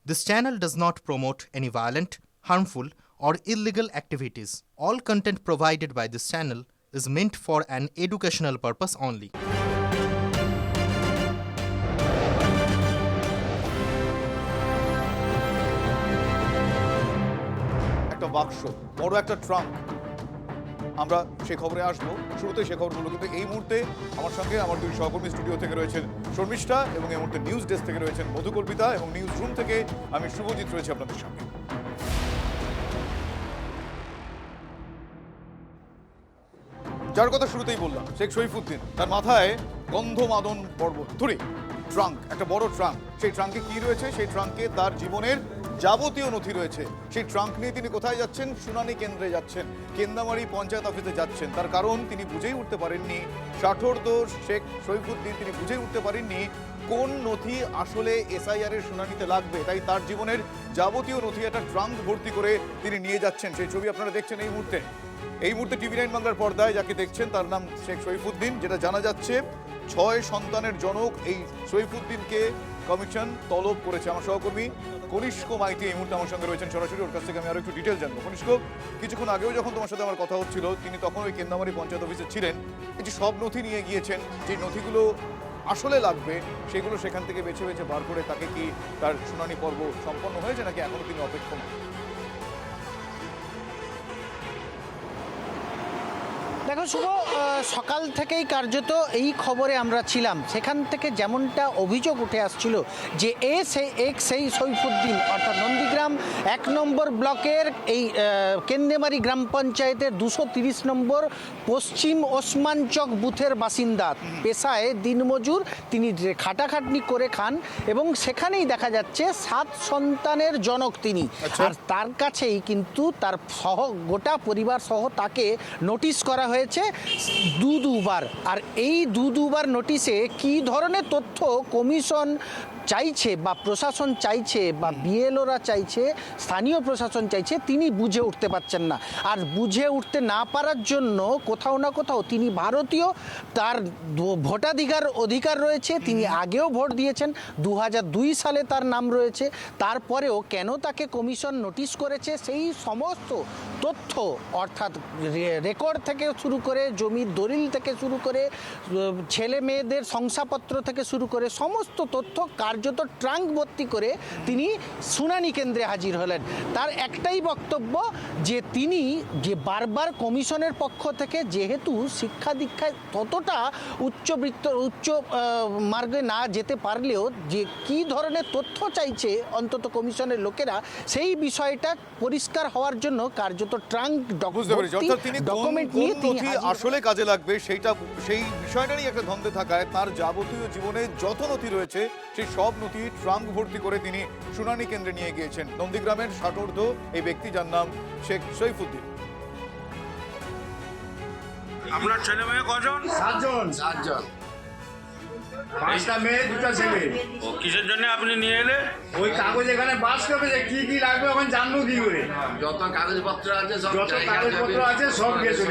This channel does not promote any violent, harmful, or illegal activities. All content provided by this channel is meant for an educational purpose only. একটা বাক্স, বড় একটা trunk, আমরা সে খবরে আসবো। শুরুতে সে খবরগুলো, কিন্তু এই মুহূর্তে আমার সঙ্গে আমার দুই সহকর্মী স্টুডিও থেকে রয়েছেন শর্মিষ্ঠা, এবং এই মুহূর্তে নিউজ ডেস্ক থেকে রয়েছেন মধুকল্পিতা, এবং নিউজ রুম থেকে আমি শুভজিৎ রয়েছে আপনাদের সঙ্গে। যার কথা শুরুতেই বললাম, শেখ শরীফুদ্দিন, তার মাথায় গন্ধমাদন পর্বত ধরে ট্রাঙ্ক, একটা বড় ট্রাঙ্ক। সেই ট্রাঙ্কে কি রয়েছে? সেই ট্রাঙ্কে তার জীবনের যাবতীয় নথি রয়েছে। সেই ট্রাঙ্ক নিয়ে তিনি কোথায় যাচ্ছেন? শুনানি কেন্দ্রে যাচ্ছেন, কেন্দামারি পঞ্চায়েত অফিসে যাচ্ছেন। তার কারণ তিনি বুঝেই উঠতে পারেননি, ষাটোর্ধ্ব শেখ শরীফুদ্দিন তিনি বুঝেই উঠতে পারেননি কোন নথি আসলে এসআইআর এর শুনানিতে লাগবে। তাই তার জীবনের যাবতীয় নথি একটা ট্রাঙ্ক ভর্তি করে তিনি নিয়ে যাচ্ছেন। সেই ছবি আপনারা দেখছেন এই মুহূর্তে। এই মুহূর্তে টিভি9 বাংলার পর্দায় যাকে দেখছেন তার নাম শেখ শরীফুদ্দিন। যেটা জানা যাচ্ছে, 6 সন্তানের জনক এই শরীফুদ্দিনকে কমিশন তলব করেছে। আমার সহকর্মী কনিষ্ক মাইতি এই মুহূর্তে আমার সঙ্গে রয়েছেন সরাসরি, ওর কাছ থেকে আমি আরো একটু ডিটেল জানবো। কনিষ্ক, কিছুক্ষণ আগেও যখন তোমার সাথে আমার কথা হচ্ছিল, তিনি তখন ওই কেন্দামারি পঞ্চায়েত অফিসে ছিলেন। এই যে সব নথি নিয়ে গিয়েছেন, যে নথিগুলো আসলে লাগবে সেগুলো সেখান থেকে বেছে বেছে বার করে তাকে কি তার শুনানি পর্ব সম্পন্ন হয়েছে নাকি এখনো তিনি অপেক্ষমান? দেখো শুভ, সকাল থেকেই কার্যত এই খবরে আমরা ছিলাম। সেখান থেকে যেমনটা অভিযোগ উঠে আসছিল যে সেই শরীফুদ্দিন অর্থাৎ নন্দীগ্রাম 1 নম্বর ব্লকের এই কেন্দেমারি গ্রাম পঞ্চায়েতের 230 নম্বর পশ্চিম ওসমান চক বুথের বাসিন্দা, পেশায় দিনমজুর, তিনি খাটাখাটনি করে খান এবং সেখানেই দেখা যাচ্ছে 7 সন্তানের জনক তিনি। আর তার কাছেই কিন্তু তার সহ গোটা পরিবার সহ তাকে নোটিশ করা হয়েছে দুবার। আর এই দুবার নোটিশে কি ধরনের তথ্য কমিশন চাইছে বা প্রশাসন চাইছে বা বিএলওরা চাইছে, স্থানীয় প্রশাসন চাইছে, তিনি বুঝে উঠতে পারছেন না। আর বুঝে উঠতে না পারার জন্য কোথাও না কোথাও তিনি ভারতীয়, তার অধিকার রয়েছে, তিনি আগেও ভোট দিয়েছেন, 2002 সালে তার নাম রয়েছে। তারপরেও কেন তাকে কমিশন নোটিশ করেছে সেই সমস্ত তথ্য, অর্থাৎ রেকর্ড থেকে শুরু করে জমির দলিল থেকে শুরু করে ছেলে মেয়েদের শংসাপত্র থেকে শুরু করে সমস্ত তথ্য কার্যত ট্রাঙ্ক ভর্তি করে তিনি শুনানি কেন্দ্রে হাজির হলেন। তার একটাই বক্তব্য যে তিনি যে বারবার কমিশনের পক্ষ থেকে যেহেতু শিক্ষা দীক্ষায় ততটা উচ্চ মার্গে না যেতে পারলেও যে কি ধরনের তথ্য চাইছে অন্তত কমিশনের লোকেরা, সেই বিষয়টা পরিষ্কার হওয়ার জন্য কার্যত ট্রাঙ্ক ডকুমেন্ট নিয়ে তিনি আসলে কাজে লাগবে সেই বিষয়টারই একটা ধন্দে থাকায় তার যাবতীয় জীবনে যত নথি রয়েছে সেই সব নথি ট্রাঙ্ক ভর্তি করে তিনি শুনানি কেন্দ্রে নিয়ে গিয়েছেন। নন্দীগ্রামের ষাটোর্ধ্ব এই ব্যক্তি, যার নাম শেখ শরীফুদ্দিন। আপনার ছেলে মেয়ে কজন? 7 জন। 5টা মেয়ে 2টা ছেলে। ও কিসের জন্য আপনি নিয়ে এলে? ওই কাগজ এখানে বাস করবে, যে কি কি লাগবে এখন জানবো কি করে? যত কাগজপত্র আছে সব গেছে।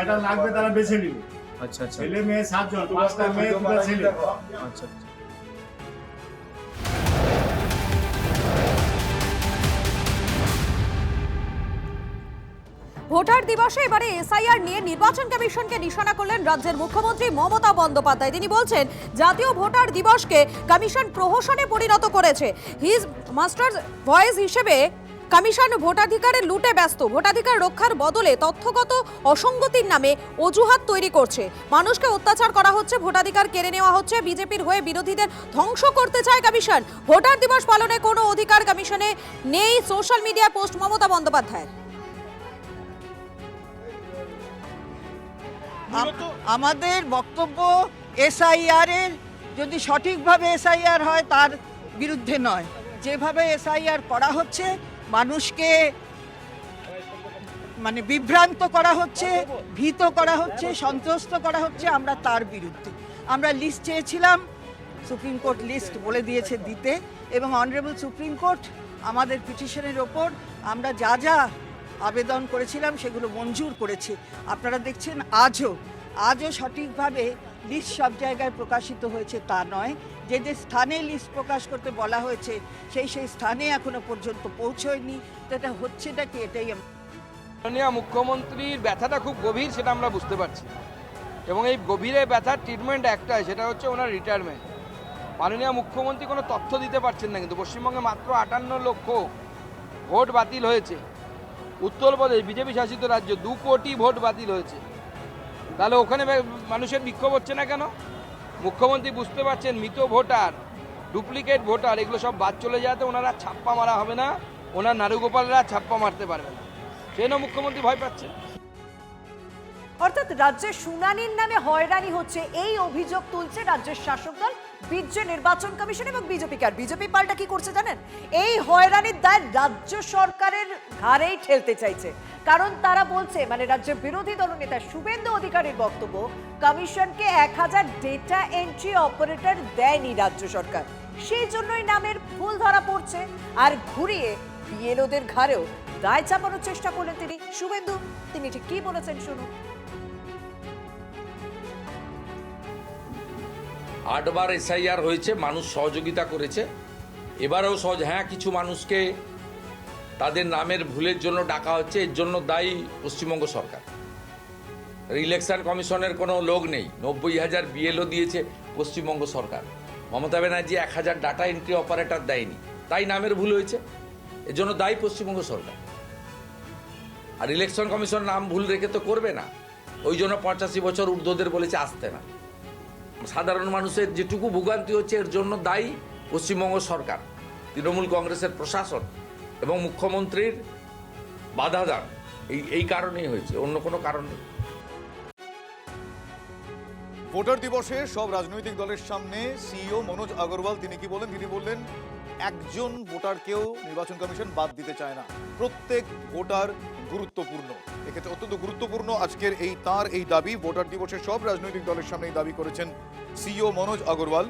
এটা লাগবে তারা বেছে নিবে। আচ্ছা। ছেলে মেয়ে 7 জন, 5টা মেয়ে 2টা ছেলে। আচ্ছা। ভোটার দিবসে এবারে এসআইআর নিয়ে নির্বাচন কমিশনকে নিশানা করলেন রাজ্যের মুখ্যমন্ত্রী মমতা বন্দ্যোপাধ্যায়। তিনি বলছেন, জাতীয় ভোটার দিবসকে কমিশন প্রহসনে পরিণত করেছে। হিজ মাস্টার ভয়েস হিসেবে কমিশন ভোটাধিকারের লুটে ব্যস্ত। ভোটাধিকার রক্ষার বদলে তথ্যগত অসঙ্গতির নামে অজুহাত তৈরি করছে। মানুষকে অত্যাচার করা হচ্ছে, ভোটাধিকার কেড়ে নেওয়া হচ্ছে। বিজেপির হয়ে বিরোধীদের ধ্বংস করতে চায় কমিশন। ভোটার দিবস পালনে কোনো অধিকার কমিশনে নেই, সোশ্যাল মিডিয়া পোস্ট মমতা বন্দ্যোপাধ্যায়ের। আমাদের বক্তব্য এসআইআর এর যদি সঠিকভাবে এসআইআর হয় তার বিরুদ্ধে নয়। যেভাবে এসআইআর করা হচ্ছে, মানুষকে বিভ্রান্ত করা হচ্ছে, ভীত করা হচ্ছে, সন্ত্রস্ত করা হচ্ছে, আমরা তার বিরুদ্ধে। আমরা লিস্ট চেয়েছিলাম, সুপ্রিম কোর্ট লিস্ট বলে দিয়েছে দিতে, এবং অনারেবল সুপ্রিম কোর্ট আমাদের পিটিশনের ওপর আমরা যা আবেদন করেছিলাম সেগুলো মঞ্জুর করেছে। আপনারা দেখছেন আজও সঠিকভাবে লিস্ট সব জায়গায় প্রকাশিত হয়েছে তা নয়, যে যে স্থানে লিস্ট প্রকাশ করতে বলা হয়েছে সেই স্থানে এখনো পর্যন্ত পৌঁছয়নি। তো এটা হচ্ছেটা কি, এটাই মাননীয় মুখ্যমন্ত্রীর ব্যথাটা খুব গভীর, সেটা আমরা বুঝতে পারছি, এবং এই গভীরে ব্যথার ট্রিটমেন্ট একটাই, সেটা হচ্ছে ওনার রিটায়ারমেন্ট। মাননীয় মুখ্যমন্ত্রী কোনো তথ্য দিতে পারছেন না, কিন্তু পশ্চিমবঙ্গে মাত্র 58 লক্ষ ভোট বাতিল হয়েছে। উত্তরপ্রদেশ বিজেপি শাসিত রাজ্য 2 কোটি ভোট বাতিল হয়েছে। তাহলে ওখানে মানুষের বিক্ষোভ হচ্ছে না কেন? মুখ্যমন্ত্রী বুঝতে পারছেন মৃত ভোটার, ডুপ্লিকেট ভোটার, এগুলো সব বাদ চলে যাতে ওনারা ছাপ্পা মারা হবে না, ওনার নারুগোপালরা ছাপ্পা মারতে পারবে না, সেই জন্য মুখ্যমন্ত্রী ভয় পাচ্ছে। অর্থাৎ রাজ্যে শুনানির নামে হয়রানি হচ্ছে, এই অভিযোগ তুলছে রাজ্যের শাসক দল, রাজ্য নির্বাচন কমিশন এবং বিজেপি। আর বিজেপি পাল্টা কি করছে জানেন? এই হয়রানির দায় রাজ্য সরকারের ঘাড়েই ঠেলতে চাইছে। কারণ তারা বলছে, মানে রাজ্যের বিরোধী দলনেতা শুভেন্দু অধিকারীর বক্তব্য, কমিশনকে 1000 ডেটা এন্ট্রি অপারেটর দেয়নি রাজ্য সরকার, সেই জন্যই নামের ভুল ধরা পড়ছে। আর ঘুরিয়ে বিএলওদের ঘাড়েও দায় চাপানোর চেষ্টা করলেন তিনি শুভেন্দু। তিনি ঠিক কি বলেছেন শুনুন। 8 বার এসআইআর হয়েছে, মানুষ সহযোগিতা করেছে, এবারেও হ্যাঁ কিছু মানুষকে তাদের নামের ভুলের জন্য ডাকা হচ্ছে, এর জন্য দায়ী পশ্চিমবঙ্গ সরকার। ইলেকশন কমিশনের কোনো লোক নেই, 90,000 বিএলও দিয়েছে পশ্চিমবঙ্গ সরকার। Mamata Banerjee 1000 data entry operator দেয়নি, তাই নামের ভুল হয়েছে, এর জন্য দায়ী পশ্চিমবঙ্গ সরকার। আর ইলেকশন কমিশন নাম ভুল রেখে তো করবে না, ওই জন্য 85 বছর ঊর্ধ্বদের বলেছে আসতে না। সাধারণ মানুষের যেটুকু ভোগান্তি হচ্ছে এর জন্য দায়ী পশ্চিমবঙ্গ সরকার, তৃণমূল কংগ্রেসের প্রশাসন এবং মুখ্যমন্ত্রীর বাধা দান, এই কারণেই হয়েছে, অন্য কোনো কারণ নেই। ভোটার দিবসে সব রাজনৈতিক দলের সামনে সিইও মনোজ আগরওয়াল তিনি কি বলেন? তিনি বললেন একজন ভোটারকেও নির্বাচন কমিশন বাদ দিতে চায় না, প্রত্যেক ভোটার গুরুত্বপূর্ণ। এক্ষেত্রে অত্যন্ত গুরুত্বপূর্ণ আজকের তার এই দাবি। ভোটার দিবসে সব রাজনৈতিক দলের সামনে এই দাবি করেছেন সিইও মনোজ আগরওয়াল।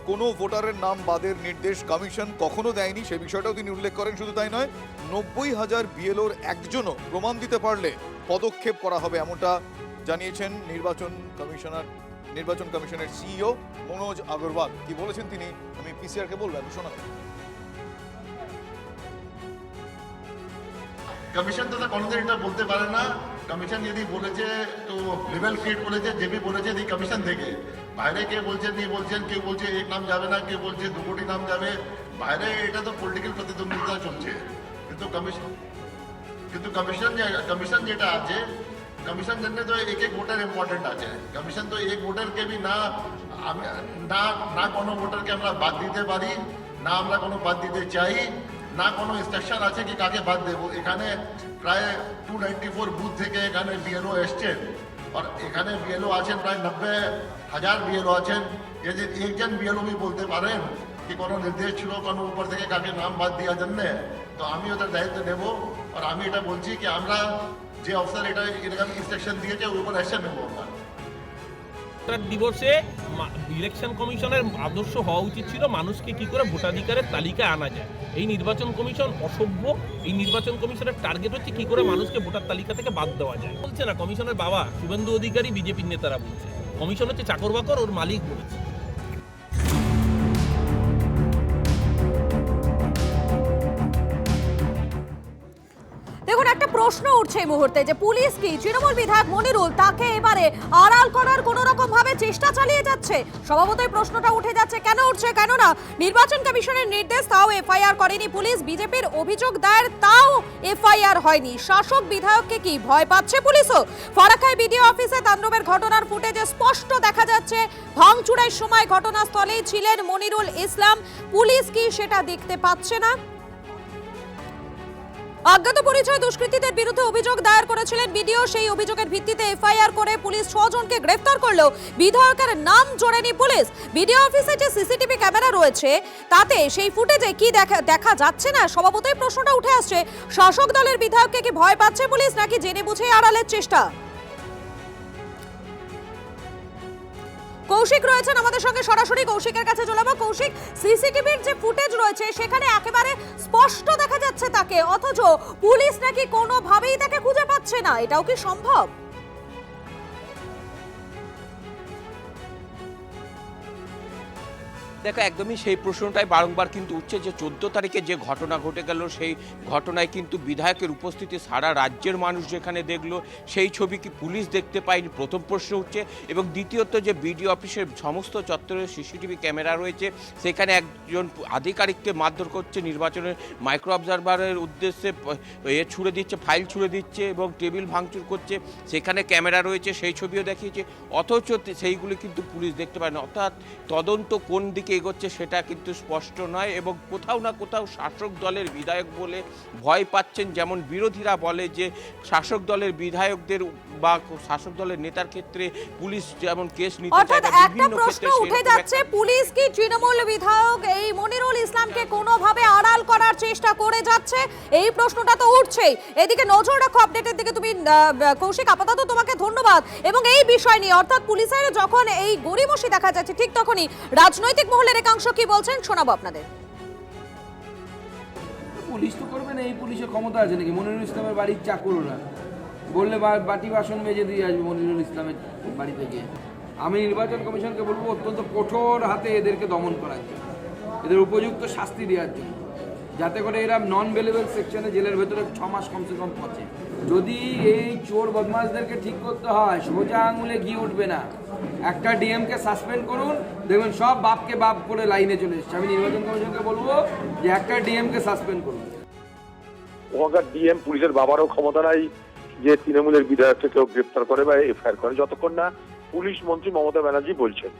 কোনো ভোটারের নাম বাদের নির্দেশ কমিশন কখনো দেয়নি, সে বিষয়টাও তিনি উল্লেখ করেন। শুধু তাই নয়, 90,000 বিএলওর একজনও প্রমাণ দিতে পারলে পদক্ষেপ করা হবে, এমনটা জানিয়েছেন নির্বাচন কমিশনের সিইও মনোজ আগরওয়াল। কি বলেছেন তিনি আমি পিসিআরকে বলবো, আমি শোনাতে। কমিশন তো কোনোদিন এটা বলতে পারে না। কমিশন যদি বলেছে তো লেভেল ক্রিয়েট করেছে, যে বলেছে এই কমিশন থেকে। বাইরে কে বলছেন नहीं বলছেন, কেউ বলছে এক নাম যাবে না, কেউ বলছে 2 কোটি নাম যাবে। বাইরে এটা তো পলিটিক্যাল প্রতিদ্বন্দ্বিতা চলছে, কিন্তু কমিশন যেটা আছে, কমিশন জন্য তো এক ভোটার ইম্পর্টেন্ট আছে। কমিশন তো এক ভোটারকে भी না কোনো ভোটারকে আমরা বাদ দিতে পারি, না আমরা কোনো বাদ দিতে চাই, না কোনো ইনস্ট্রাকশন আছে কি কাকে বাদ দেব। এখানে প্রায় 294 বুথ থেকে এখানে বিএলও এসছেন, আর এখানে বিএলও আছেন প্রায় 90,000 বিএলও আছেন। যদি একজন বিএলও বলতে পারেন কি কোনো নির্দেশ ছিল কোনো উপর থেকে কাকে নাম বাদ দেওয়ার জন্য, তো আমি ওটার দায়িত্ব নেব। আর আমি এটা বলছি কি আমরা যে অফিসার এটা এরকম ইনস্ট্রাকশন দিয়েছে ওর উপর অ্যাকশন নেব আমরা। ভোটার দিবসে ইলেকশন কমিশনের আদর্শ হওয়া উচিত ছিল মানুষকে কি করে ভোটাধিকারের তালিকায় আনা যায়। এই নির্বাচন কমিশন অসভ্য, এই নির্বাচন কমিশনের টার্গেট হচ্ছে কি করে মানুষকে ভোটার তালিকা থেকে বাদ দেওয়া যায়। বলছে না কমিশনের বাবা শুভেন্দু অধিকারী, বিজেপির নেতারা বলছে কমিশন হচ্ছে চাকর বাকর, ওর মালিক বলেছে। দেখুন, একটা প্রশ্ন উঠছে এই মুহূর্তে যে পুলিশ কি তৃণমূল বিধায়ক মনিরুল তাকে এবারে আড়াল করার কোন রকম ভাবে চেষ্টা চালিয়ে যাচ্ছে? স্বভাবতই প্রশ্নটা উঠে যাচ্ছে। কেন উঠছে? কেননা নির্বাচন কমিশনের নির্দেশ, তাও এফআইআর করেনি পুলিশ। বিজেপির অভিযোগ দায়ের, তাও এফআইআর হয়নি। শাসক বিধায়ককে কি ভয় পাচ্ছে পুলিশও? ফারাক্কায় বিডিও অফিসে তাণ্ডবের ঘটনার ফুটেজে স্পষ্ট দেখা যাচ্ছে ভাঙচুরের সময় ঘটনাস্থলেই ছিলেন মনিরুল ইসলাম। পুলিশ কি সেটা দেখতে পাচ্ছে না? অজ্ঞাত পরিচয় দুষ্কৃতীদের বিরুদ্ধে অভিযোগ দায়ের করেছিলেন বিডিও। সেই অভিযোগের ভিত্তিতে এফআইআর করে পুলিশ 6 জনকে গ্রেফতার করলেও বিধায়কের নাম জোড়েনি পুলিশ। বিডিও অফিসে যে সিসিটিভি ক্যামেরা রয়েছে তাতে সেই ফুটেজে কি দেখা যাচ্ছে না? স্বভাবতই প্রশ্নটা উঠে আসছে, শাসক দলের বিধায়ককে কি ভয় পাচ্ছে পুলিশ, নাকি জেনে বুঝে আড়ালের চেষ্টা? কৌশিক রয়েছেন আমাদের সঙ্গে সরাসরি, কৌশিকের কাছে চলে যাবো। কৌশিক, সিসিটিভির যে ফুটেজ রয়েছে সেখানে একেবারে স্পষ্ট দেখা যাচ্ছে তাকে, অথচ পুলিশ নাকি কোনোভাবেই তাকে খুঁজে পাচ্ছে না, এটাও কি সম্ভব? দেখো একদমই সেই প্রশ্নটাই বারংবার কিন্তু উঠছে যে 14 তারিখে যে ঘটনা ঘটে গেল সেই ঘটনায় কিন্তু বিধায়কের উপস্থিতি সারা রাজ্যের মানুষ যেখানে দেখলো সেই ছবি কি পুলিশ দেখতে পায়নি, প্রথম প্রশ্ন উঠছে। এবং দ্বিতীয়ত যে বিডিও অফিসের সমস্ত চত্বরে সিসিটিভি ক্যামেরা রয়েছে, সেখানে একজন আধিকারিককে মারধর করছে, নির্বাচনের মাইক্রো অবজারভারের উদ্দেশ্যে ছুড়ে দিচ্ছে, ফাইল ছুড়ে দিচ্ছে এবং টেবিল ভাঙচুর করছে, সেখানে ক্যামেরা রয়েছে, সেই ছবিও দেখিয়েছে, অথচ সেইগুলি কিন্তু পুলিশ দেখতে পায় না। অর্থাৎ তদন্ত কোন দিকে এগোচ্ছে সেটা কিন্তু স্পষ্ট নয় এবং কোথাও না কোথাও শাসক দলের বিধায়ক বলে ভয় পাচ্ছেন। যেমন বিরোধীরা বলে যে শাসক দলের বিধায়কদের বা শাসক দলের নেতার ক্ষেত্রে পুলিশ যেমন কেস নিতে চায়, অর্থাৎ একটা প্রশ্ন উঠে যাচ্ছে, পুলিশ কি তৃণমূল বিধায়ক এই মনিরুল ইসলামকে কোনোভাবে আড়াল করার চেষ্টা করে যাচ্ছে? এই প্রশ্নটা তো উঠছেই। এদিকে নজর রাখো আপডেটের দিকে তুমি কৌশিক, আপাতত তোমাকে ধন্যবাদ। এবং এই বিষয় নিয়ে অর্থাৎ পুলিশের যখন এই গড়িমসি দেখা যাচ্ছে, ঠিক তখনই রাজনৈতিক মহলের একাংশ কি বলছেন শোনাবো আপনাদের। পুলিশ তো করবে না, এই পুলিশের ক্ষমতা আছে নাকি? মনিরুল ইসলামের বাড়ির চাকররা বললে বাটি বাসন মেজে দিয়ে আসবে মনিরুল ইসলামের বাড়ি থেকে। আমি নির্বাচন কমিশনকে বলবো অত্যন্ত কঠোর হাতে এদেরকে দমন করার জন্য, এদের উপযুক্ত শাস্তি দেওয়ার জন্য, যাতে করে এরা নন বেলেবল সেকশনে জেলের ভেতরে 6 মাস কমসে কম পচে। যদি এই চোর বদমাশদেরকে ঠিক করতে হয়, সোজা আঙুলে ঘি উঠবে না। একটা ডিএমকে সাসপেন্ড করুন, দেখবেন সব বাপকে বাপ করে লাইনে চলে এসছে। আমি নির্বাচন কমিশনকে বলবো যে একটা ডিএমকে সাসপেন্ড করুন। ওখানকার ডিএম পুলিশের বাবারও ক্ষমতা নাই যে তৃণমূলের বিধায়ককে কেউ গ্রেপ্তার করে বা এফআইআর করে, যতক্ষণ না পুলিশ মন্ত্রী মমতা ব্যানার্জি বলছেন।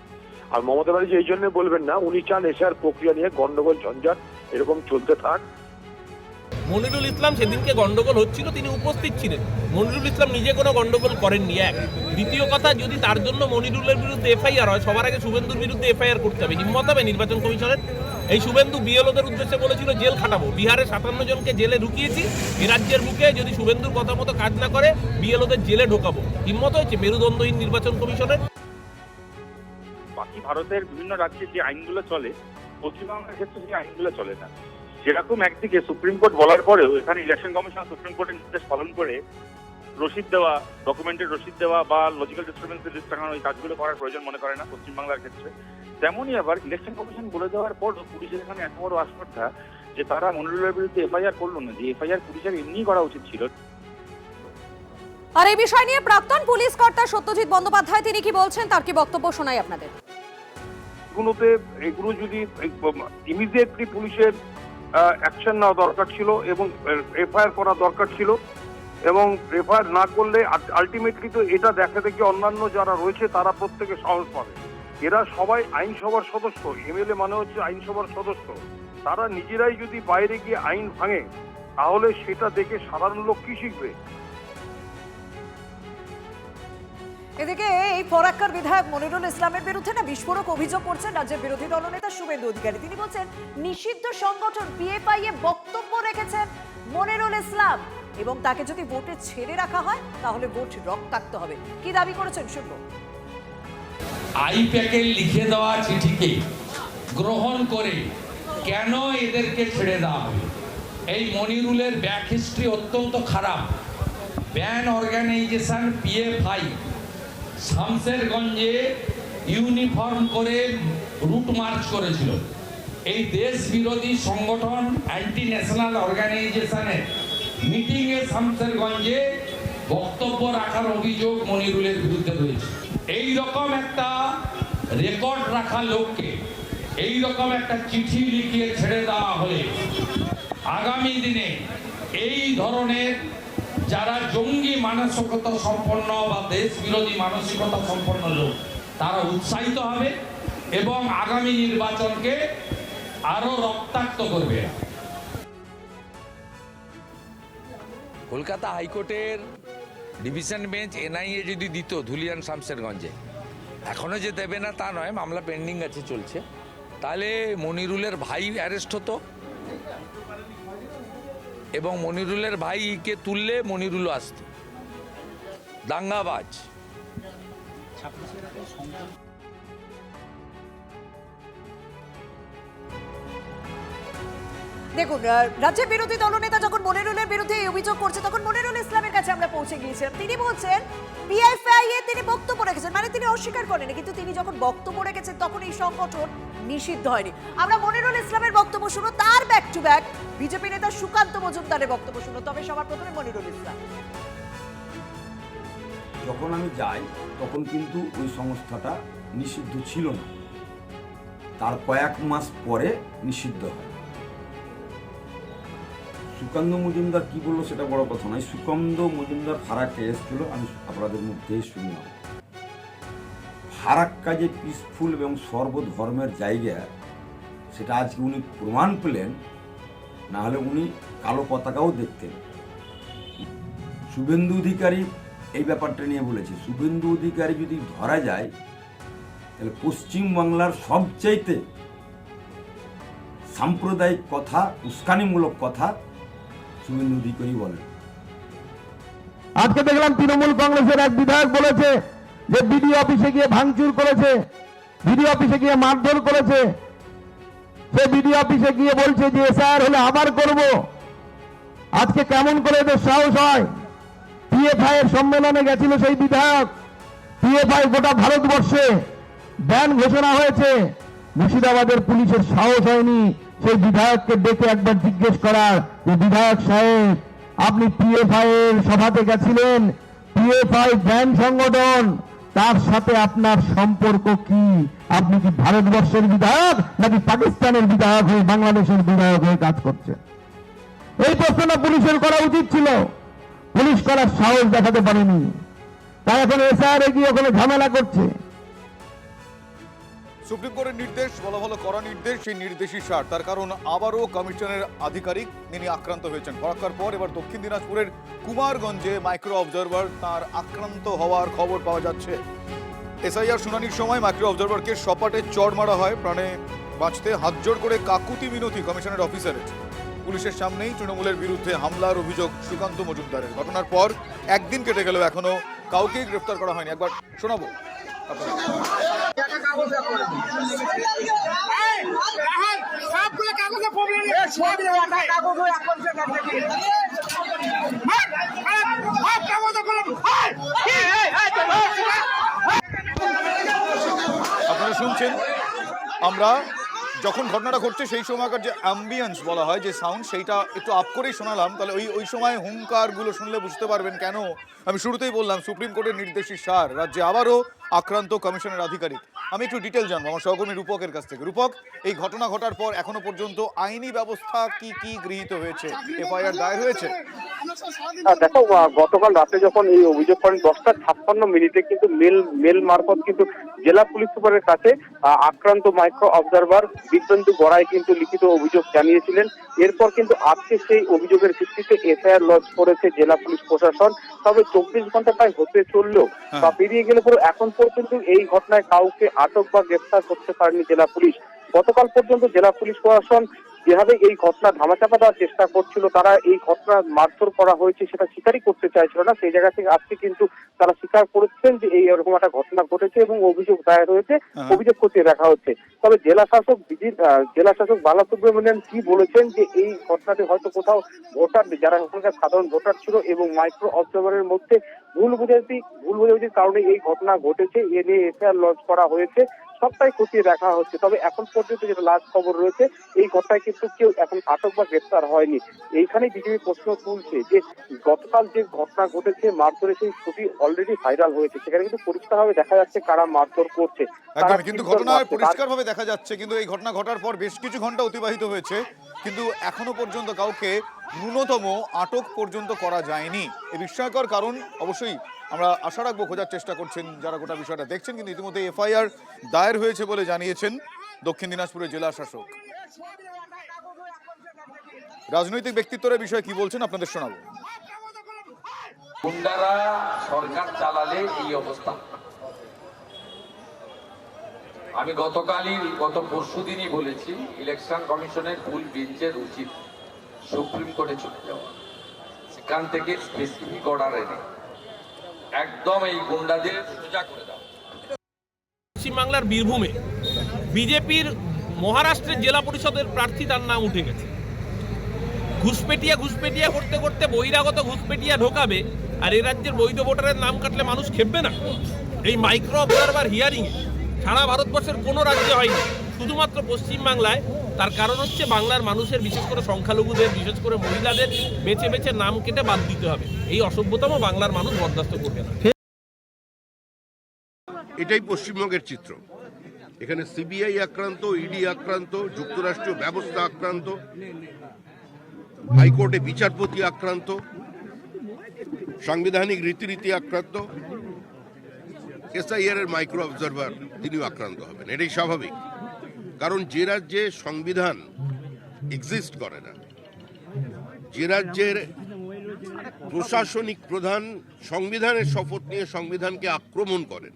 আর মমতা ব্যানার্জি এই জন্য বলবেন না, উনি চান এশিয়ার প্রক্রিয়া নিয়ে গন্ডগোল ঝঞ্ঝাট এরকম চলতে থাক। মনিরুল ইসলাম সেদিনকে গন্ডগোল হচ্ছিল, তিনি উপস্থিত ছিলেন। মনিরুল ইসলাম নিজে কোনো গন্ডগোল করেননি। এক, দ্বিতীয় কথা, যদি তার জন্য মনিরুলের বিরুদ্ধে এফআইআর হয়, সবার আগে শুভেন্দুর বিরুদ্ধে এফআইআর করতে হবে। হিম্মত হবে নির্বাচন কমিশনের? এই শুভেন্দু বিএলওদের উদ্দেশ্যে বলেছিল জেল খাটাবো, বিহারে 57 জনকে জেলে ঢুকিয়েছি, এ রাজ্যের বুকে যদি শুভেন্দুর কথা মতো কাজ না করে বিএলওদের জেলে ঢোকাবো। হিম্মত হয়েছে মেরুদণ্ডহীন নির্বাচন কমিশনের? বাকি ভারতের বিভিন্ন রাজ্যে যে আইনগুলো চলে, পশ্চিমবঙ্গের ক্ষেত্রে সেই আইনগুলো চলে না। যেরকম একদিকে সুপ্রিম কোর্ট বলার পরেও এখানে ইলেকশন কমিশন সুপ্রিম কোর্টের নির্দেশ পালন করে রসিদ দেওয়া, ডকুমেন্টের রসিদ দেওয়া বা লজিক্যাল ডিস্টারবেন্সের লিস্ট টাঙানো, এই কাজগুলো করার প্রয়োজন মনে করে না পশ্চিমবাংলার ক্ষেত্রে। তেমনই আবার ইলেকশন কমিশন বলে দেওয়ার পর পুলিশের এখানে এত বড় আস্পর্ধা যে তারা মনিরুলের বিরুদ্ধে এফআইআর করলো না, যে এফআইআর পুলিশের এমনি করা উচিত ছিল। আর এই বিষয় নিয়ে প্রাক্তন পুলিশ কর্তা সত্যজিৎ বন্দ্যোপাধ্যায় তিনি কি বলছেন, তার কি বক্তব্য শোনাই আপনাদের। এগুলো যদি ইমিডিয়েটলি পুলিশের অ্যাকশন নেওয়া দরকার ছিল এবং এফআইআর করা দরকার ছিল, এবং এফআইআর না করলে আলটিমেটলি তো এটা দেখা দেখি অন্যান্য যারা রয়েছে তারা প্রত্যেকে সাহস পাবে। এরা সবাই আইনসভার সদস্য, এমএলএ মানে হচ্ছে আইনসভার সদস্য। তারা নিজেরাই যদি বাইরে গিয়ে আইন ভাঙে তাহলে সেটা দেখে সাধারণ লোক কি শিখবে? এদিকে এই ফরাক্কার বিধায়ক মনিরুল ইসলামের বিরুদ্ধে না বিস্ফোরক অভিযোগ করছেন রাজ্যের বিরোধী দলনেতা শুভেন্দু অধিকারী। তিনি বলছেন নিষিদ্ধ সংগঠন পিএফআই এ বক্তব্য রেখেছেন মনিরুল ইসলাম এবং তাকে যদি ভোটে ছেড়ে রাখা হয় তাহলে ভোট রক্তাক্ত হবে। কি দাবি করেছেন শুনবো। আইপ্যাকে লিখে দেওয়া চিঠিকে গ্রহণ করে কেন এদেরকে ছেড়ে দেওয়া হবে? এই মনিরুলের ব্যাক হিস্ট্রি অত্যন্ত খারাপ। ব্যান অর্গানাইজেশন পিএফআই শামসেরগঞ্জে ইউনিফর্ম করে রুট মার্চ করেছিল। এই দেশ বিরোধী সংগঠন অ্যান্টি ন্যাশনাল অর্গানাইজেশনের মিটিংয়ে শামসেরগঞ্জে বক্তব্য রাখার অভিযোগ মনিরুলের বিরুদ্ধে রয়েছে। এই রকম একটা রেকর্ড রাখা লোককে এই রকম একটা চিঠি লিখিয়ে ছেড়ে দেওয়া হলে আগামী দিনে এই ধরনের যারা জঙ্গি মানসিকতা সম্পন্ন বা দেশ বিরোধী মানসিকতা সম্পন্ন লোক তারা উৎসাহিত হবে এবং আগামী নির্বাচনকে আরো রক্তাক্ত করবে। কলকাতা হাইকোর্টের ডিভিশন বেঞ্চ এনআইএ যদি দিত ধুলিয়ান শামসেরগঞ্জে, এখনো যে দেবে না তা নয়, মামলা পেন্ডিং আছে, চলছে, তাহলে মনিরুলের ভাই অ্যারেস্ট হতো এবং মনিরুলের ভাইকে তুললে মনিরুলও আসতো। দাঙ্গাবাজ। দেখুন, রাজ্যের বিরোধী দলনেতা যখন মনিরুলের বিরুদ্ধে এই অভিযোগ করছে তখন মনিরুল ইসলামের কাছে আমরা পৌঁছে গিয়েছিলাম। তিনি বলছেন পিএফআই এ তিনি বক্তব্য রেখেছেন, মানে তিনি অস্বীকার করেন, কিন্তু তিনি যখন বক্তব্য রেখেছেন তখন এই সংগঠন নিষিদ্ধ হয়নি। আমরা মনিরুল ইসলামের বক্তব্য শুনো, তার ব্যাক টু ব্যাক বিজেপি নেতা সুকান্ত মজুমদারের বক্তব্য শুনো। তবে সবার প্রথমে মনিরুল ইসলাম। যখন আমি যাই তখন কিন্তু ওই সংস্থাটা নিষিদ্ধ ছিল না, তার কয়েক মাস পরে নিষিদ্ধ হয়। সুকান্ত মজুমদার কি বললো সেটা বড় কথা নয়। সুকান্ত মজুমদার ফারাক্কা এসেছিল, আমি আপনাদের মধ্যেই শুনলাম। ফারাক্কা যে পিসফুল এবং সর্বধর্মের জায়গা, সেটা আজকে উনি প্রমাণ পেলেন, না হলে উনি কালো পতাকাও দেখতেন। শুভেন্দু অধিকারী এই ব্যাপারটা নিয়ে বলেছে, শুভেন্দু অধিকারী যদি ধরা যায় তাহলে পশ্চিমবাংলার সবচাইতে সাম্প্রদায়িক কথা, উস্কানিমূলক কথা শুভেন্দু অধিকারী বলেন। আজকে দেখলাম তৃণমূল কংগ্রেসের এক বিধায়ক বলেছে যে বিডিও অফিসে গিয়ে ভাঙচুর করেছে, বিডিও অফিসে গিয়ে মারধর করেছে। সে বিডিও অফিসে গিয়ে বলছে যে এসআইআর হলে আবার করব। আজকে কেমন করে এদের সাহস হয়? পিএফআই এর সম্মেলনে গেছিল সেই বিধায়ক। পিএফআই গোটা ভারতবর্ষে ব্যান ঘোষণা হয়েছে, মুর্শিদাবাদের পুলিশের সাহস হয়নি সেই বিধায়ককে ডেকে একবার জিজ্ঞেস করার যে বিধায়ক সাহেব, আপনি পিএফআই এর সভাতে গেছিলেন, পিএফআই ব্যান সংগঠন, তার সাথে আপনার সম্পর্ক কি? আপনি কি ভারতবর্ষের বিধায়ক নাকি পাকিস্তানের বিধায়ক হয়ে, বাংলাদেশের বিধায়ক হয়ে কাজ করছেন? এই প্রশ্নটা পুলিশের করা উচিত ছিল, পুলিশ করার সাহস দেখাতে পারেনি, তাই এখন এসআইআর গিয়ে ওখানে ঝামেলা করছে। সুপ্রিম কোর্টের নির্দেশ, বলা ভালো করা নির্দেশ, সেই নির্দেশই সার। তার কারণ আবারও কমিশনের আধিকারিক তিনি আক্রান্ত হয়েছেন। ফরাক্কার পর এবার দক্ষিণ দিনাজপুরের কুমারগঞ্জে মাইক্রো অবজারভার তার আক্রান্ত হওয়ার খবর পাওয়া যাচ্ছে। এসআইআর শুনানির সময় মাইক্রো অবজারভারকে সপাটে চড় মারা হয়। প্রাণে বাঁচতে হাতজোড় করে কাকুতি মিনতি কমিশনের অফিসারের। পুলিশের সামনেই তৃণমূলের বিরুদ্ধে হামলার অভিযোগ সুকান্ত মজুমদারের। ঘটনার পর একদিন কেটে গেল, এখনো কাউকেই গ্রেফতার করা হয়নি। একবার শোনাবো আপনারা শুনছেন। আমরা যখন ঘটনাটা ঘটছে সেই সময়কার যে অ্যাম্বিয়েন্স বলা হয়, যে সাউন্ড, সেইটা একটু আপ করেই শোনালাম। তাহলে ওই সময় হুঙ্কারগুলো শুনলে বুঝতে পারবেন কেন আমি শুরুতেই বললাম সুপ্রিম কোর্টের নির্দেশই সার। রাজ্যে আবারও আক্রান্ত কমিশনের আধিকারিক। আমি একটু ডিটেল জানবো আমার সহকর্মী রূপকের কাছ থেকে। রূপক, এই ঘটনা ঘটার পর এখনো পর্যন্ত আইনি ব্যবস্থা কি কি গৃহীত হয়েছে? এফআইআর দায়ের হয়েছে? দেখো, গতকাল রাতে যখন এই অভিযোগ করেন 10:56 কিন্তু মেল মারফত কিন্তু জেলা পুলিশ সুপারের কাছে আক্রান্ত মাইক্রো অবজারভার দিব্যেন্দু গড়াই কিন্তু লিখিত অভিযোগ জানিয়েছিলেন। এরপর কিন্তু আজকে সেই অভিযোগের ভিত্তিতে এফআইআর লঞ্চ করেছে জেলা পুলিশ প্রশাসন। তবে 24 ঘন্টা প্রায় হতে চললেও বা পেরিয়ে গেলে পরে এখন পর্যন্ত এই ঘটনায় কাউকে আটক বা গ্রেফতার করতে পারেনি জেলা পুলিশ। গতকাল পর্যন্ত জেলা পুলিশ প্রশাসন যেভাবে এই ঘটনা ধামাচাপা দেওয়ার চেষ্টা করছিল, তারা এই ঘটনা মারধর করা হয়েছে সেটা স্বীকারই করতে চাইছিল না। সেই জায়গা থেকে আজকে কিন্তু তারা স্বীকার করেছেন যে এই এরকম একটা ঘটনা ঘটেছে এবং অভিযোগ দায়ের হয়েছে, অভিযোগ খতিয়ে দেখা হচ্ছে। তবে জেলা শাসক বালা সুব্রমণিয়ান কি বলেছেন যে এই ঘটনাতে হয়তো কোথাও ভোটার, যারা ওখানকার সাধারণ ভোটার ছিল এবং মাইক্রো অবজারভারের মধ্যে ভুল বোঝাবুঝির কারণে এই ঘটনা ঘটেছে, এ নিয়ে এফআইআর লঞ্চ করা হয়েছে, সবটাই খতিয়ে দেখা হচ্ছে। তবে এখন পর্যন্ত যেটা লাস্ট খবর রয়েছে, এই ঘটনায় কিন্তু কেউ এখন আটক বা গ্রেফতার হয়নি। এইখানেই বিজেপি প্রশ্ন তুলছে যে গতকাল যে ঘটনা ঘটেছে মারধরের, সেই ছবি অলরেডি ভাইরাল হয়েছে, সেখানে কিন্তু পরিষ্কারভাবে দেখা যাচ্ছে কারা মারধর করছে। কিন্তু ঘটনায় পরিষ্কারভাবে দেখা যাচ্ছে, কিন্তু এই ঘটনা ঘটার পর বেশ কিছু ঘন্টা অতিবাহিত হয়েছে, কিন্তু এখনো পর্যন্ত কাউকে ন্যূনতম আটক পর্যন্ত করা যায়নি। এই বিস্ময়কর কারণ অবশ্যই আমরা আশা রাখবো খোঁজার চেষ্টা করছেন যারা গোটা বিষয়টা দেখছেন। কিন্তু ইতিমধ্যে এফআইআর দায়ের হয়েছে বলে জানিয়েছেন দক্ষিণ দিনাজপুরের জেলা শাসক। রাজনৈতিক ব্যক্তিত্বের বিষয়ে কি বলছেন আপনাদের শোনাবো। গুন্ডারা সরকার চালালে এই অবস্থা। আমি গত পরশুদিনই বলেছি, ইলেকশন কমিশনের ফুল বেঞ্চের উচিত সুপ্রিম কোর্টে চলে যাওয়া, সেখান থেকে স্পেসিফিক অর্ডার এনে একদম এই গুন্ডাদের সোজা করে দাও। পশ্চিমবাংলার বীরভূমে বিজেপির মহারাষ্ট্রের জেলা পরিষদের প্রার্থী, তার নাম উঠে গেছে। ঘুষপেটিয়া করতে করতে বহিরাগত ঘুষপেটিয়া ঢোকাবে, আর এই রাজ্যের বৈধ ভোটারের নাম কাটলে মানুষ খেপবে না? এই মাইক্রো অবজারভার হিয়ারিংয়ে সারা ভারতবর্ষের কোনো রাজ্যে হয়নি, শুধুমাত্র পশ্চিমবাংলায়। তার কারণ হচ্ছে বাংলার মানুষের, বিশেষ করে সংখ্যালঘুদের, বিশেষ করে মহিলাদের বেছে বেছে নাম কেটে বাদ দিতে হবে। এই অসভ্যতম বাংলার মানুষ বরদাস্ত করবে না। এটাই পশ্চিমবঙ্গের চিত্র। এখানে সিবিআই আক্রান্ত, ইডি আক্রান্ত, যুক্তরাষ্ট্রীয় ব্যবস্থা আক্রান্ত, হাইকোর্টে বিচারপতি আক্রান্ত, সাংবিধানিক রীতিনীতি আক্রান্ত, এসআইআর এর মাইক্রো অবজারভার তিনিও আক্রান্ত হবেন। এটাই স্বাভাবিক, কারণ যে রাজ্যে সংবিধান এক্সিস্ট করে না, যে রাজ্যের প্রশাসনিক প্রধান সংবিধানের শপথ নিয়ে সংবিধানকে আক্রমণ করেন,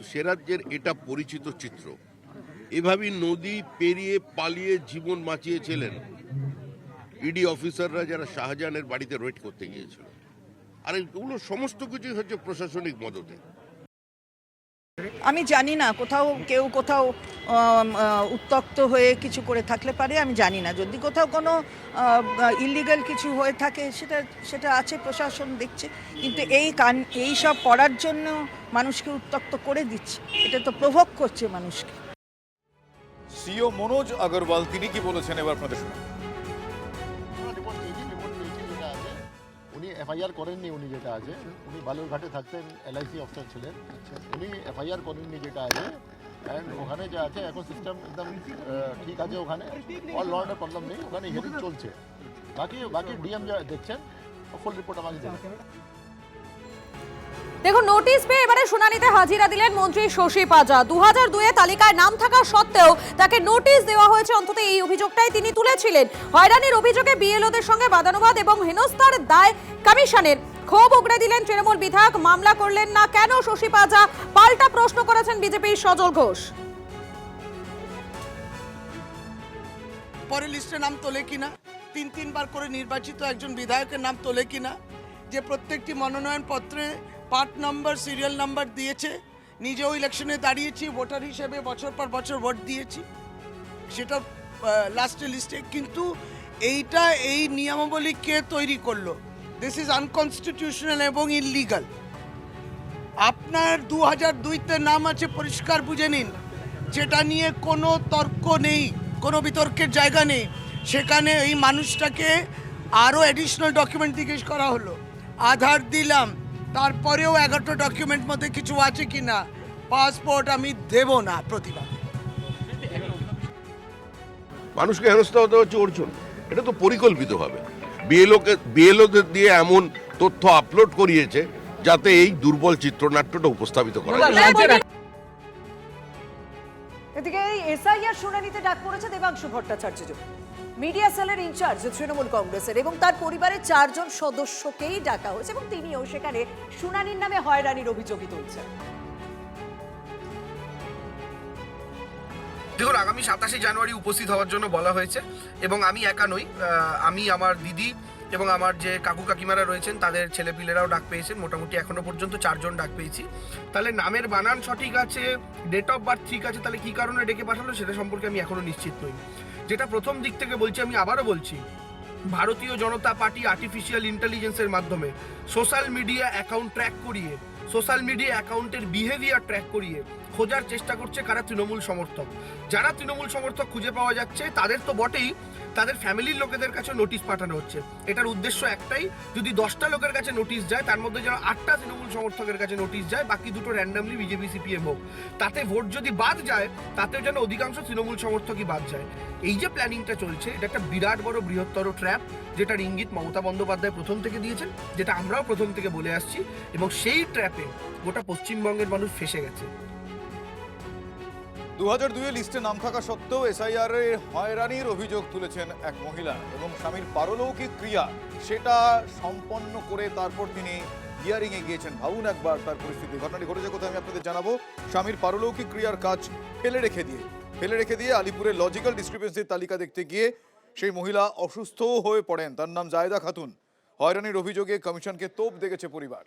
সে রাজ্যের এটা পরিচিত চিত্র। এভাবেই নদী পেরিয়ে পালিয়ে জীবন বাঁচিয়েছিলেন ইডি অফিসাররা যারা শাহজাহানের বাড়িতে রেড করতে গিয়েছিল। আর এগুলো সমস্ত কিছু হচ্ছে প্রশাসনিক মদতে। আমি জানি না, কেউ কোথাও উত্তক্ত হয়ে কিছু করে থাকলে পারে, আমি জানি না। যদি কোথাও কোনো ইলিগাল কিছু হয়ে থাকে সেটা আছে, প্রশাসন দেখছে। কিন্তু এই সব করার জন্য মানুষকে উত্তক্ত করে দিচ্ছে, এটা তো প্রভোগ করছে মানুষকে। সিও মনোজ আগরওয়াল তিনি কি বলেছেন এবার আপনাদের শুনুন। উনি এফআইআর করেননি, উনি যেটা আছে, উনি বালুরঘাটে থাকতেন, LIC অফিসার ছিলেন, উনি এফআইআর করেননি যেটা আছে। অ্যান্ড ওখানে যা আছে এখন সিস্টেম একদম ঠিক আছে, ওখানে অল ল অ্যান্ড প্রবলেম নেই, ওখানে হিয়ারিং চলছে। বাকি ডিএম যা দেখছেন ফুল রিপোর্ট আমাকে দেবেন। দেখুন, নোটিশ পেয়ে এবারে শুনানিতে হাজিরা দিলেন মন্ত্রী শশী পাজা। 2002 তালিকায় নাম থাকা সত্ত্বেও তাকে নোটিশ দেওয়া হয়েছে, অন্তত এই অভিযোগটাই তিনি তুলেছিলেন। হয়রানির অভিযোগে বিএলওদের সঙ্গে বাদানুবাদ এবং হেনস্থার দায় কমিশনের। ক্ষোভ উগড়ে দিলেন তৃণমূল বিধায়ক। মামলা করলেন না কেন শশী পাজা? পাল্টা প্রশ্ন করেছেন বিজেপির সজল ঘোষ। পরে লিস্টে নাম তোলে কিনা, তিনবার করে নির্বাচিত একজন বিধায়কের নাম তোলে কিনা, যে প্রত্যেকটি মনোনয়ন পত্রে পার্ট নাম্বার, সিরিয়াল নাম্বার দিয়েছে। নিজেও ইলেকশনে দাঁড়িয়েছি, ভোটার হিসেবে বছর পর বছর ভোট দিয়েছি, সেটা লাস্টে লিস্টে। কিন্তু এই নিয়মাবলী কে তৈরি করলো? দিস ইজ আনকনস্টিটিউশনাল এবং ইললিগাল। আপনার 2002-তে নাম আছে, পরিষ্কার বুঝে নিন, যেটা নিয়ে কোনো তর্ক নেই, কোনো বিতর্কের জায়গা নেই। সেখানে এই মানুষটাকে আরও অ্যাডিশনাল ডকুমেন্ট জিজ্ঞেস করা হলো, আধার দিলাম, তারপরেও 11টা ডকুমেন্ট মধ্যে কিছু আছে কি না, পাসপোর্ট আমি দেব না প্রতিবাদ। মানুষকে হেনস্থা হতে হচ্ছে অর্জুন, এটা তো পরিকল্পিতভাবে বিএলওদের দিয়ে এমন তথ্য আপলোড করিয়েছে যাতে এই দুর্বল চিত্রনাট্যটা উপস্থাপিত করা যায়। এদিকে এই এসআইআর শুনানিতে ডাক পড়েছে দেবাংশু ভট্টাচার্য, মিডিয়া সেলের ইনচার্জ তৃণমূল কংগ্রেসের, এবং তার পরিবারের 4 জন সদস্যকেই ডাকা হয়েছে এবং তিনিও সেখানে শুনানির নামে হয়রানির অভিযোগই তুলছেন। দেখুন, আগামী 27শে জানুয়ারি উপস্থিত হওয়ার জন্য বলা হয়েছে, এবং আমি একা নই, আমি, আমার দিদি এবং আমার যে কাকু কাকিমারা রয়েছেন তাদের ছেলেপিলেরাও ডাক পেয়েছেন। মোটামুটি এখনো পর্যন্ত 4 জন ডাক পেয়েছি। তাহলে নামের বানান সঠিক আছে, ডেট অফ বার্থ ঠিক আছে, তাহলে কী কারণে ডেকে পাঠালো সেটা সম্পর্কে আমি এখনো নিশ্চিত নই। যেটা প্রথম দিক থেকে বলছি, আমি আবারও বলছি, ভারতীয় জনতা পার্টি আর্টিফিশিয়াল ইন্টেলিজেন্সের মাধ্যমে সোশ্যাল মিডিয়া অ্যাকাউন্ট ট্র্যাক করিয়ে, সোশ্যাল মিডিয়া অ্যাকাউন্টের বিহেভিয়ার ট্র্যাক করিয়ে খোঁজার চেষ্টা করছে কারা তৃণমূল সমর্থক। যারা তৃণমূল সমর্থক খুঁজে পাওয়া যাচ্ছে তাদের তো বটেই, তাদের ফ্যামিলির লোকেদের কাছে নোটিশ পাঠানো হচ্ছে। এটার উদ্দেশ্য একটাই, যদি 10টা লোকের কাছে নোটিশ যায় তার মধ্যে যেন 8টা তৃণমূল সমর্থকের কাছে নোটিশ যায়, বাকি 2টো র্যান্ডামলি বিজেপি সিপিএম হোক। তাতে ভোট যদি বাদ যায় তাতেও যেন অধিকাংশ তৃণমূল সমর্থকই বাদ যায়। এই যে প্ল্যানিংটা চলছে, এটা একটা বিরাট বড় বৃহত্তর ট্র্যাপ, যেটার ইঙ্গিত মমতা বন্দ্যোপাধ্যায় প্রথম থেকে দিয়েছেন, যেটা আমরাও প্রথম থেকে বলে আসছি, এবং সেই ট্র্যাপে গোটা পশ্চিমবঙ্গের মানুষ ফেসে গেছে। 2002 লিস্টে নাম থাকা সত্ত্বেও এসআইআর এর হয়রানির অভিযোগ তুলেছেন এক মহিলা, এবং স্বামীর পারলৌকিক ক্রিয়া সেটা সম্পন্ন করে তারপর তিনি হিয়ারিং এ গিয়েছেন। ভাবুন একবার তার পরিস্থিতি। ঘটনাটি ঘটেছে কোথায় আমি আপনাদের জানাবো। স্বামীর পারলৌকিক ক্রিয়ার কাজ ফেলে রেখে দিয়ে আলিপুরের লজিক্যাল ডিসক্রিপেন্সির তালিকা দেখতে গিয়ে সেই মহিলা অসুস্থ হয়ে পড়েন। তার নাম জায়দা খাতুন। হয়রানির অভিযোগে কমিশনকে তোপ দেখেছে পরিবার।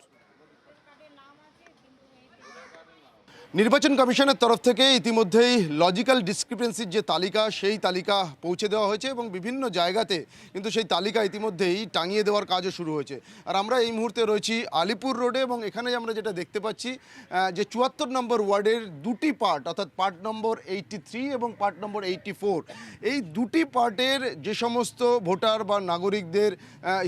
নির্বাচন কমিশনের তরফ থেকে ইতিমধ্যেই লজিক্যাল ডিসক্রিপেন্সির যে তালিকা সেই তালিকা পৌঁছে দেওয়া হয়েছে এবং বিভিন্ন জায়গাতে কিন্তু সেই তালিকা ইতিমধ্যেই টাঙিয়ে দেওয়ার কাজও শুরু হয়েছে। আর আমরা এই মুহূর্তে রয়েছি আলিপুর রোডে এবং এখানে আমরা যেটা দেখতে পাচ্ছি যে ৭৪ নম্বর ওয়ার্ডের দুটি পার্ট অর্থাৎ পার্ট নম্বর 83 এবং পার্ট নম্বর 84 এই দুটি পার্টের যে সমস্ত ভোটার বা নাগরিকদের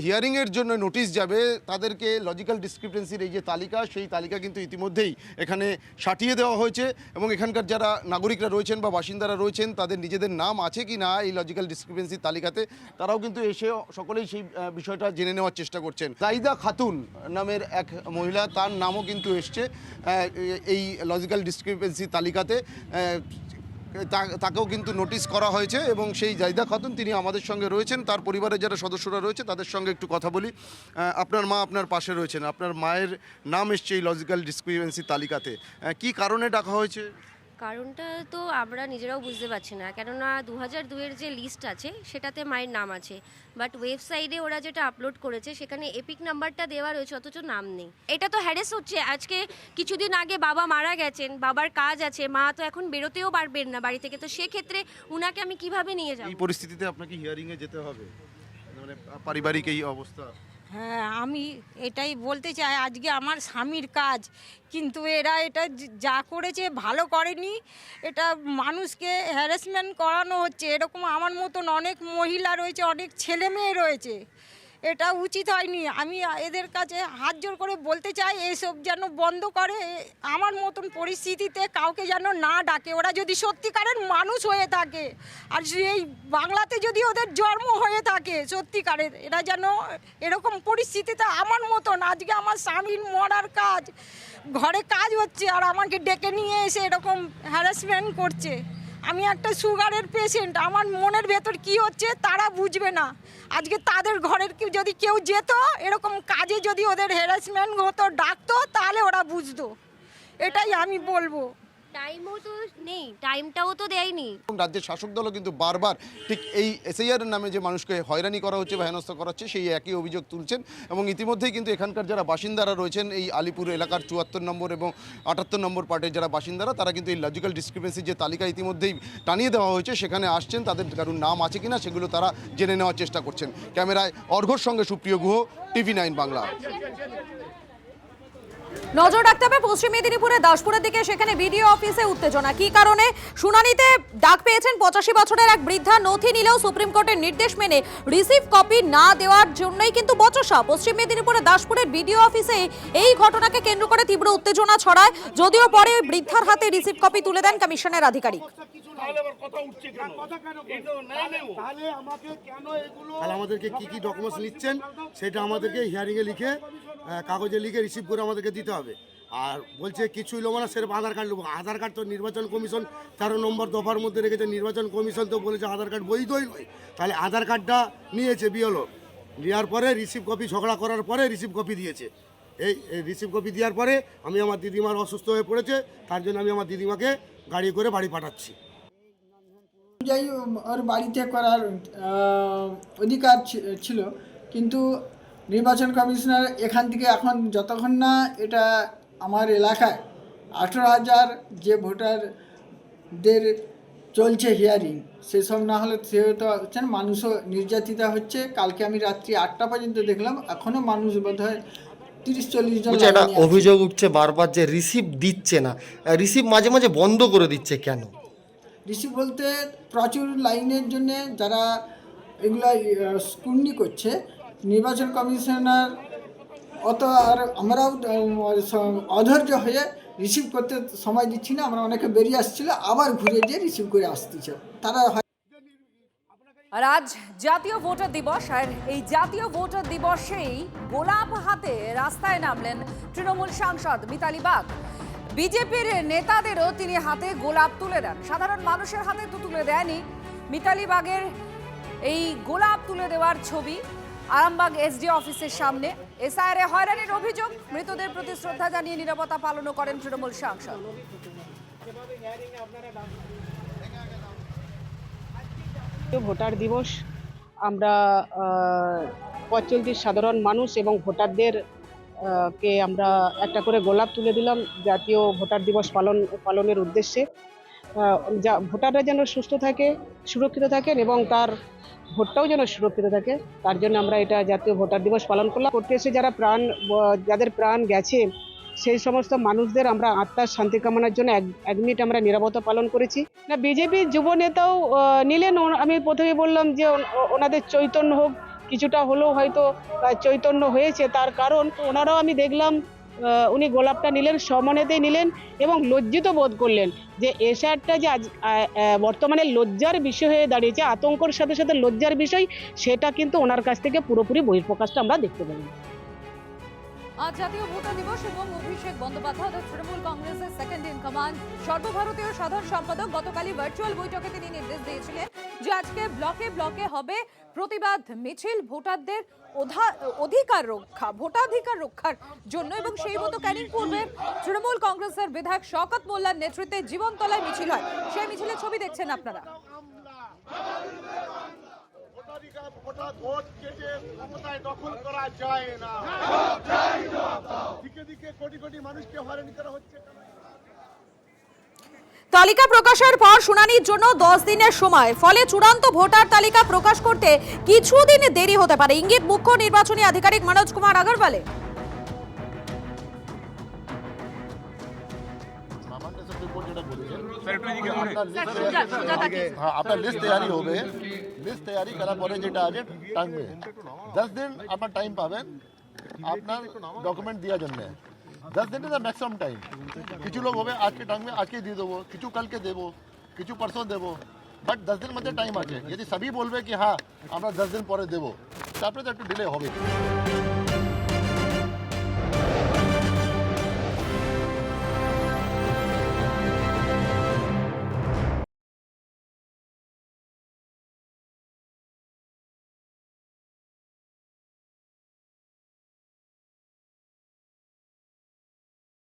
হিয়ারিংয়ের জন্য নোটিশ যাবে তাদেরকে লজিক্যাল ডিসক্রিপেন্সির এই যে তালিকা সেই তালিকা কিন্তু ইতিমধ্যেই এখানে সাটিয়ে দেওয়া হয়েছে এবং এখানকার যারা নাগরিকরা রয়েছেন বা বাসিন্দারা রয়েছেন তাদের নিজেদের নাম আছে কি না এই লজিক্যাল ডিসক্রিপেন্সির তালিকাতে তারাও কিন্তু এসে সকলেই সেই বিষয়টা জেনে নেওয়ার চেষ্টা করছেন। জাইদা খাতুন নামের এক মহিলা, তার নামও কিন্তু এসছে এই লজিক্যাল ডিসক্রিপেন্সির তালিকাতে, তাকেও কিন্তু নোটিশ করা হয়েছে এবং সেই জাইদা খাতুন তিনি আমাদের সঙ্গে রয়েছেন। তার পরিবারের যারা সদস্যরা রয়েছে তাদের সঙ্গে একটু কথা বলি। আপনার মা আপনার পাশে রয়েছেন, আপনার মায়ের নাম এসছে এই লজিক্যাল ডিসক্রিপেন্সি তালিকাতে, কি কারণে ডাকা হয়েছে? কারণটা তো আমরা নিজেরাও বুঝতে পারছি না, কেননা 2002-এর যে লিস্ট আছে সেটাতে মায়ের নাম আছে, বাট ওয়েবসাইটে ওরা যেটা আপলোড করেছে সেখানে এপিক নাম্বারটা দেওয়া রয়েছে অথচ নাম নেই। এটা তো হ্যারেস হচ্ছে। আজকে কিছুদিন আগে বাবা মারা গেছেন, বাবার কাজ আছে, মা তো এখন বেরোতেও পারবেন না বাড়ি থেকে, তো সেক্ষেত্রে উনাকে আমি কিভাবে নিয়ে যাব? এই পরিস্থিতিতে আপনাকে হিয়ারিংয়ে যেতে হবে, মানে পারিবারিক এই অবস্থা। হ্যাঁ, আমি এটাই বলতে চাই, আজকে আমার স্বামীর কাজ, কিন্তু এরা এটা যা করেছে ভালো করেনি। এটা মানুষকে হ্যারাসমেন্ট করানো হচ্ছে। এরকম আমার মতন অনেক মহিলা রয়েছে, অনেক ছেলে মেয়ে রয়েছে, এটা উচিত হয়নি। আমি এদের কাছে হাত জোর করে বলতে চাই এসব যেন বন্ধ করে। আমার মতন পরিস্থিতিতে কাউকে যেন না ডাকে, ওরা যদি সত্যিকারের মানুষ হয়ে থাকে আর এই বাংলাতে যদি ওদের জন্ম হয়ে থাকে সত্যিকারের, এরা যেন এরকম পরিস্থিতিতে আমার মতন আজকে আমার স্বামীর মরার কাজ, ঘরে কাজ হচ্ছে আর আমাকে ডেকে নিয়ে এসে এরকম হ্যারাসমেন্ট করছে। আমি একটা সুগারের পেশেন্ট, আমার মনের ভেতর কি হচ্ছে তারা বুঝবে না। আজকে তাদের ঘরের যদি কেউ যেত এরকম কাজে, যদি ওদের হ্যারাসমেন্ট হতো ডাকতো, তাহলে ওরা বুঝতো। এটাই আমি বলবো। টাইমও তো নেই, টাইমটাও তো দেয়নি। রাজ্যের শাসক দলও কিন্তু বারবার ঠিক এই এসআইআর নামে যে মানুষকে হয়রানি করা হচ্ছে বা হেনস্থা করা হচ্ছে সেই একই অভিযোগ তুলছেন এবং ইতিমধ্যেই কিন্তু এখানকার যারা বাসিন্দারা রয়েছেন এই আলিপুর এলাকার ৭৪ নম্বর এবং ৭৮ নম্বর পার্টের যারা বাসিন্দারা তারা কিন্তু এই লজিক্যাল ডিসক্রিপেন্সির যে তালিকা ইতিমধ্যেই টানিয়ে দেওয়া হয়েছে সেখানে আসছেন, তাদের কারোর নাম আছে কিনা সেগুলো তারা জেনে নেওয়ার চেষ্টা করছেন। ক্যামেরায় অর্ঘর সঙ্গে সুপ্রিয় গুহ, TV9 বাংলা। নজর রাখতে হবে পশ্চিম মেদিনীপুরের দাসপুরের দিকে, সেখানে বিডিও অফিসে উত্তেজনা। কি কারণে? শুনানিতে ডাক পেয়েছেন 85 বছরের এক বৃদ্ধা, নথি নিলেও সুপ্রিম কোর্টের নির্দেশ মেনে রিসিভ কপি না দেওয়ার জন্যই কিন্তু বচসা। পশ্চিম মেদিনীপুরের দাসপুরের বিডিও অফিসে এই ঘটনাকে কেন্দ্র করে তীব্র উত্তেজনা ছড়ায়, যদিও পরে ওই বৃদ্ধার হাতে রিসিভ কপি তুলে দেন কমিশনের আধিকারিক। আমাদেরকে কি কি ডকুমেন্টস নিচ্ছেন সেটা আমাদেরকে হিয়ারিংয়ে লিখে কাগজে লিখে রিসিভ করে আমাদেরকে দিতে হবে। আর বলছে কিছুই নেবো না, সেরকম আধার কার্ড নেবো। আধার কার্ড তো নির্বাচন কমিশন 13 নম্বর দফার মধ্যে রেখেছে, নির্বাচন কমিশন তো বলেছে আধার কার্ড বৈধই নয়। তাহলে আধার কার্ডটা নিয়েছে বিএলও, নেওয়ার পরে রিসিভ কপি ঝগড়া করার পরে রিসিভ কপি দিয়েছে। এই রিসিভ কপি দেওয়ার পরে আমি আমার দিদিমার অসুস্থ হয়ে পড়েছে, তার জন্য আমি আমার দিদিমাকে গাড়ি করে বাড়ি পাঠাচ্ছি। যাই ওর বাড়িতে করার অধিকার ছিল, কিন্তু নির্বাচন কমিশনার এখান থেকে এখন যতক্ষণ না এটা আমার এলাকায় 18,000 যে ভোটারদের চলছে হিয়ারিং, সেসব না হলে সেহেতু হচ্ছেন মানুষও নির্যাতিত হচ্ছে। কালকে আমি রাত্রি 8টা পর্যন্ত দেখলাম, এখনও মানুষ বোধ হয় 30-40 জন। একটা অভিযোগ উঠছে বারবার যে রিসিভ দিচ্ছে না, রিসিভ মাঝে মাঝে বন্ধ করে দিচ্ছে, কেন? রিসিভ বলতে প্রচুর লাইনের জন্য যারা এগুলো স্ক্রুটনি করছে, নির্বাচন কমিশনার অত আর আমরাও অধৈর্য হয়ে রিসিভ করতে সময় দিচ্ছি না। আমরা অনেকে বেরিয়ে আসছিল, আবার ঘুরে গিয়ে রিসিভ করে আসতেছে তারা। আর আজ জাতীয় ভোটার দিবস, আর এই জাতীয় ভোটার দিবসেই গোলাপ হাতে রাস্তায় নামলেন তৃণমূল সাংসদ মিতালি বাগ। বিজেপির নেতাদেরও তিনি হাতে গোলাপ তুলে দেন, সাধারণ মানুষের হাতে তো তুলে দেয়নি। মিতালি বাগের এই গোলাপ তুলে দেওয়ার ছবি আরামবাগ এসডি অফিসের সামনে। এসআইআর এ হয়রানির অভিযোগ, মৃতদের প্রতি শ্রদ্ধা জানিয়ে নীরবতা পালনও করেন তৃণমূল সাংসদ। ভোটার দিবস আমরা পথচলতি সাধারণ মানুষ এবং ভোটারদের কে আমরা একটা করে গোলাপ তুলে দিলাম জাতীয় ভোটার দিবস পালনের উদ্দেশ্যে। ভোটাররা যেন সুস্থ থাকে, সুরক্ষিত থাকেন এবং তার ভোটটাও যেন সুরক্ষিত থাকে, তার জন্য আমরা এটা জাতীয় ভোটার দিবস পালন করলাম। করতে এসে যাদের প্রাণ গেছে সেই সমস্ত মানুষদের আমরা আত্মার শান্তি কামনার জন্য 1 মিনিট আমরা নীরবতা পালন করেছি। না, বিজেপির যুব নেতাও নিলেন। আমি প্রথমে বললাম যে ওনাদের চৈতন্য হোক, কিছুটা হলেও হয়তো চৈতন্য হয়েছে, তার কারণ ওনারাও আমি দেখলাম উনি গোলাপটা নিলেন, সম্মানেতেই নিলেন এবং লজ্জিত বোধ করলেন যে এশারটা যে আজ বর্তমানে লজ্জার বিষয় হয়ে দাঁড়িয়েছে, আতঙ্কর সাথে সাথে লজ্জার বিষয়, সেটা কিন্তু ওনার কাছ থেকে পুরোপুরি বহিঃপ্রকাশটা আমরা দেখতে পাই। আজ জাতীয় ভোটার দিবস এবং অভিষেক বন্দ্যোপাধ্যায় তৃণমূল কংগ্রেসের সেকেন্ড ইন কমান্ড সর্বভারতীয় সাধারণ সম্পাদক গতকালই ভার্চুয়াল বৈঠকে তিনি নির্দেশ দিয়েছিলেন যে আজকে ব্লকে ব্লকে হবে প্রতিবাদ মিছিল ভোটারদের ভোটাধিকার রক্ষার জন্য, এবং সেই মতো ক্যানিং পূর্বে তৃণমূল কংগ্রেসের বিধায়ক শওকত মোল্লার নেতৃত্বে জীবনতলায় মিছিল হয়। সেই মিছিলের ছবি দেখছেন আপনারা। ভোট কেটে ক্ষমতায় দখল করা যায় না, দিকে দিকে কোটি কোটি মানুষকে হয়রানি করা হচ্ছে। তালিকা প্রকাশের পর শুনানির জন্য 10 দিনের সময়, ফলে চূড়ান্ত ভোটার তালিকা প্রকাশ করতে কিছুদিন দেরি হতে পারে, ইঙ্গিত মুখ্য নির্বাচনী আধিকারিক মনোজ কুমার আগরওয়ালে। আপনার লিস্ট তৈরি হবে, লিস্ট তৈরি করার পরে যেটা আছে টাইমে 10 দিন আপনার টাইম পাবেন আপনার ডকুমেন্ট দেওয়ার জন্য। 10 দিন ইজ দ্য ম্যাক্সিমাম টাইম। কিছু লোক হবে আজকে টাইমে আজকে দিয়ে দেবো, কিছু কালকে দেবো, কিছু পরশু দেবো, বাট 10 দিন মধ্যে টাইম আছে। যদি সবই বলবে কি হ্যাঁ আমরা 10 দিন পরে দেবো, তারপরে তো একটু ডিলে হবে।